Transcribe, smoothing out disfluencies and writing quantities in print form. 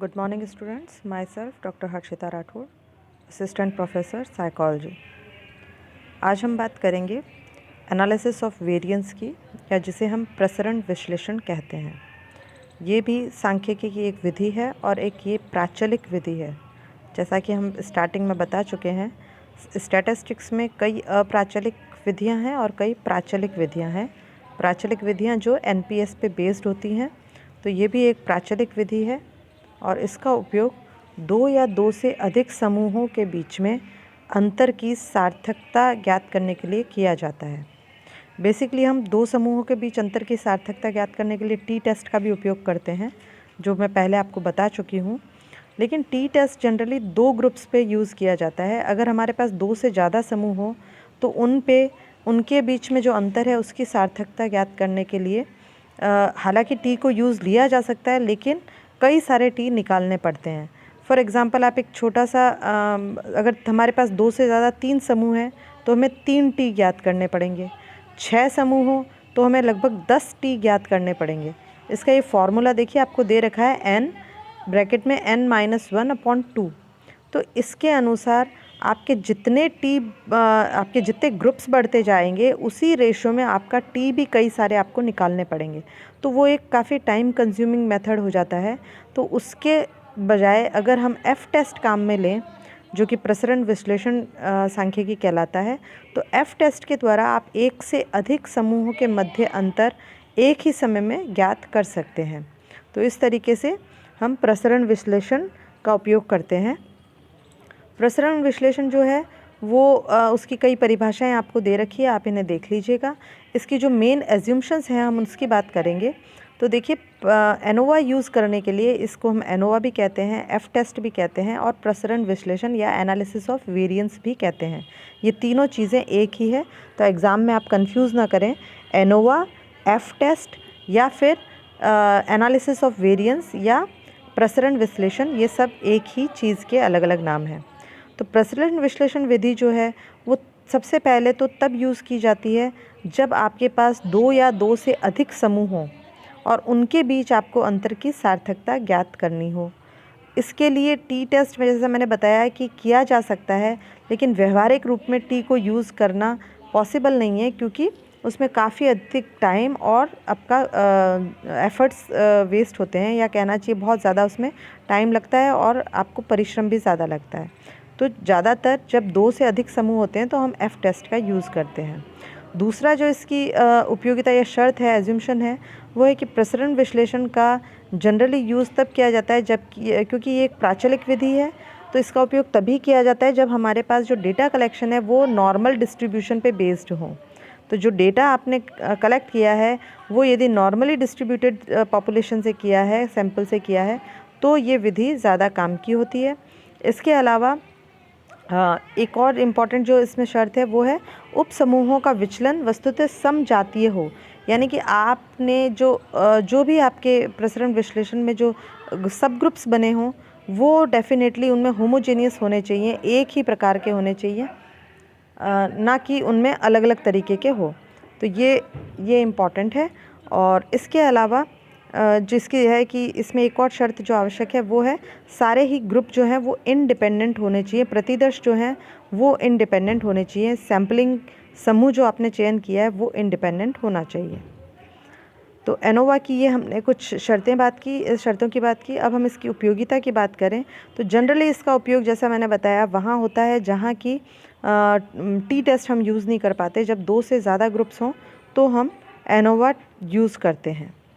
Good morning students, myself Dr. Harshita Rathore, assistant professor psychology. आज हम बात करेंगे एनालिसिस ऑफ वेरिएंस की, या जिसे हम प्रसरण विश्लेषण कहते हैं। ये भी सांख्यिकी की एक विधि है और एक ये प्राचलिक विधि है। जैसा कि हम स्टार्टिंग में बता चुके हैं, स्टैटिस्टिक्स में कई अप्राचलिक विधियां हैं और कई प्राचलिक विधियां हैं। प्राचलिक विधियां जो एनपीएस पे बेस्ड होती हैं, तो ये भी एक प्राचलिक विधि है और इसका उपयोग दो या दो से अधिक समूहों के बीच में अंतर की सार्थकता ज्ञात करने के लिए किया जाता है। बेसिकली हम दो समूहों के बीच अंतर की सार्थकता ज्ञात करने के लिए टी टेस्ट का भी उपयोग करते हैं, जो मैं पहले आपको बता चुकी हूँ। लेकिन टी टेस्ट जनरली दो ग्रुप्स पे यूज़ किया जाता है। अगर हमारे पास दो से ज़्यादा समूह हो तो उनके बीच में जो अंतर है उसकी सार्थकता ज्ञात करने के लिए हालांकि टी को यूज़ लिया जा सकता है, लेकिन कई सारे टी निकालने पड़ते हैं। फॉर एग्ज़ाम्पल आप एक छोटा सा अगर हमारे पास दो से ज़्यादा 3 समूह हैं तो हमें 3 टी ज्ञात करने पड़ेंगे। 6 समूह हो तो हमें लगभग 10 टी ज्ञात करने पड़ेंगे। इसका ये फॉर्मूला देखिए, आपको दे रखा है n ब्रैकेट में n-1/2। तो इसके अनुसार आपके जितने ग्रुप्स बढ़ते जाएंगे उसी रेशो में आपका टी भी कई सारे आपको निकालने पड़ेंगे। तो वो एक काफ़ी टाइम कंज्यूमिंग मेथड हो जाता है। तो उसके बजाय अगर हम एफ टेस्ट काम में लें, जो कि प्रसरण विश्लेषण सांख्यिकी कहलाता है, तो एफ टेस्ट के द्वारा आप एक से अधिक समूहों के मध्य अंतर एक ही समय में ज्ञात कर सकते हैं। तो इस तरीके से हम प्रसरण विश्लेषण का उपयोग करते हैं। प्रसरण विश्लेषण जो है वो उसकी कई परिभाषाएं आपको दे रखी है, आप इन्हें देख लीजिएगा। इसकी जो मेन एज्यूम्शंस हैं हम उसकी बात करेंगे। तो देखिए, एनोवा यूज़ करने के लिए इसको हम एनोवा भी कहते हैं, एफ टेस्ट भी कहते हैं और प्रसरण विश्लेषण या एनालिसिस ऑफ वेरिएंस भी कहते हैं। ये तीनों चीज़ें एक ही है, तो एग्ज़ाम में आप कंफ्यूज ना करें। एनोवा, एफ टेस्ट या फिर एनालिसिस ऑफ वेरिएंस या प्रसरण विश्लेषण, ये सब एक ही चीज़ के अलग अलग नाम हैं। तो प्रसरण विश्लेषण विधि जो है वो सबसे पहले तो तब यूज़ की जाती है जब आपके पास दो या दो से अधिक समूह हों और उनके बीच आपको अंतर की सार्थकता ज्ञात करनी हो। इसके लिए टी टेस्ट में जैसा मैंने बताया है कि किया जा सकता है, लेकिन व्यवहारिक रूप में टी को यूज़ करना पॉसिबल नहीं है, क्योंकि उसमें काफ़ी अधिक टाइम और आपका एफ़र्ट्स वेस्ट होते हैं, या कहना चाहिए बहुत ज़्यादा उसमें टाइम लगता है और आपको परिश्रम भी ज़्यादा लगता है। तो ज़्यादातर जब दो से अधिक समूह होते हैं तो हम एफ टेस्ट का यूज़ करते हैं। दूसरा जो इसकी उपयोगिता या शर्त है, एज्यूम्शन है, वो है कि प्रसरण विश्लेषण का जनरली यूज़ तब किया जाता है क्योंकि ये एक प्राचलिक विधि है, तो इसका उपयोग तभी किया जाता है जब हमारे पास जो डेटा कलेक्शन है वो नॉर्मल डिस्ट्रीब्यूशन पे बेस्ड हो। तो जो डेटा आपने कलेक्ट किया है वो यदि नॉर्मली डिस्ट्रीब्यूटेड पॉपुलेशन से किया है, सैंपल से किया है, तो ये विधि ज़्यादा काम की होती है। इसके अलावा एक और इम्पॉर्टेंट जो इसमें शर्त है वो है उप समूहों का विचलन वस्तुतः समजातीय हो, यानी कि आपने जो भी आपके प्रसरण विश्लेषण में जो सब ग्रुप्स बने हों वो डेफिनेटली उनमें होमोजेनियस होने चाहिए, एक ही प्रकार के होने चाहिए, ना कि उनमें अलग अलग तरीके के हो। तो ये इम्पॉर्टेंट है। और इसके अलावा जिसकी है कि इसमें एक और शर्त जो आवश्यक है वो है सारे ही ग्रुप जो हैं वो इंडिपेंडेंट होने चाहिए, प्रतिदर्श जो हैं वो इंडिपेंडेंट होने चाहिए, सैम्पलिंग समूह जो आपने चयन किया है वो इंडिपेंडेंट होना चाहिए। तो एनोवा की ये हमने कुछ शर्तों की बात की। अब हम इसकी उपयोगिता की बात करें तो जनरली इसका उपयोग जैसा मैंने बताया वहाँ होता है जहाँ की टी टेस्ट हम यूज़ नहीं कर पाते। जब दो से ज़्यादा ग्रुप्स हों तो हम एनोवा यूज़ करते हैं।